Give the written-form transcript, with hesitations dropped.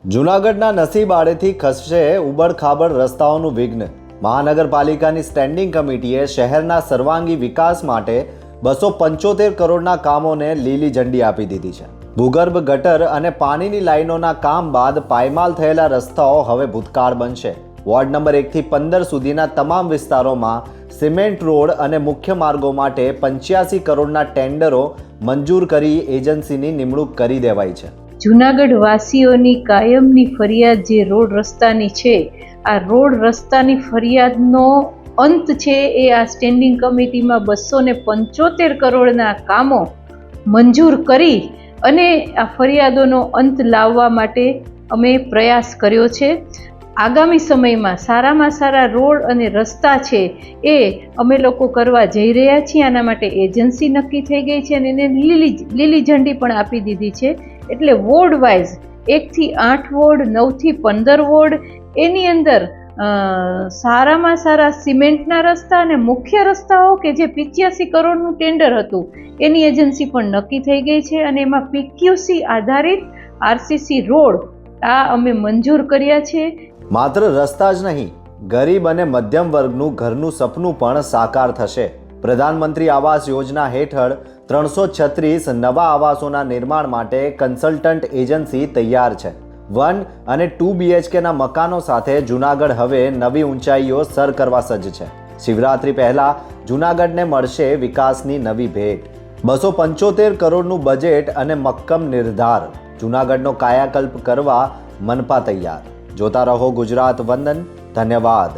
જૂનાગઢના નસીબાડેથી ખસશે ઉબડખાબડ રસ્તાઓનું વિઘ્ન। મહાનગરપાલિકાની સ્ટેન્ડિંગ કમિટીએ શહેરના સર્વાંગી વિકાસ માટે 275 કરોડના કામોને લીલી ઝંડી આપી દીધી છે। ભૂગર્ભ ગટર અને પાણીની લાઈનોના કામ બાદ પાયમાલ થયેલા રસ્તાઓ હવે ભૂતકાળ બનશે। વોર્ડ નંબર 1 થી 15 સુધીના તમામ વિસ્તારોમાં સિમેન્ટ રોડ અને મુખ્ય માર્ગો માટે 85 કરોડના ટેન્ડરો મંજૂર કરી એજન્સીની નિમણૂક કરી દેવાઈ છે। જૂનાગઢ વાસીઓની કાયમની ફરિયાદ જે રોડ રસ્તાની છે, આ રોડ રસ્તાની ફરિયાદનો અંત છે એ આ સ્ટેન્ડિંગ કમિટીમાં 275 કરોડના કામો મંજૂર કરી અને આ ફરિયાદોનો અંત લાવવા માટે અમે પ્રયાસ કર્યો છે। આગામી સમયમાં સારામાં સારા રોડ અને રસ્તા છે એ અમે લોકો કરવા જઈ રહ્યા છીએ। આના માટે એજન્સી નક્કી થઈ ગઈ છે અને એને લીલી ઝંડી પણ આપી દીધી છે। એટલે વોર્ડ વાઇઝ 1 થી 8 વોર્ડ, 9 થી 15 વોર્ડ, એની અંદર સારામાં સારા સિમેન્ટના રસ્તા અને મુખ્ય રસ્તાઓ કે જે 85 કરોડનું ટેન્ડર હતું એની એજન્સી પણ નક્કી થઈ ગઈ છે અને એમાં PQC આધારિત RCC રોડ આ અમે મંજૂર કર્યા છે। માત્ર રસ્તા જ નહીં, ગરીબ અને મધ્યમ વર્ગનું ઘરનું સપનું પણ સાકાર થશે। પ્રધાનમંત્રી આવાસ યોજના હેઠળ 336 નવા આવાસોના નિર્માણ માટે કન્સલ્ટન્ટ એજન્સી તૈયાર છે। 1 અને 2 BHKના મકાનો સાથે જૂનાગઢ હવે નવી ઊંચાઈઓ સર કરવા સજ્જ છે। શિવરાત્રી પહેલા જૂનાગઢને મળશે વિકાસની નવી ભેટ। 275 કરોડનું બજેટ અને મક્કમ નિર્ધાર। જૂનાગઢનો કાયાકલ્પ કરવા મનપા તૈયાર। જોતા રહો ગુજરાત વંદન। ધન્યવાદ।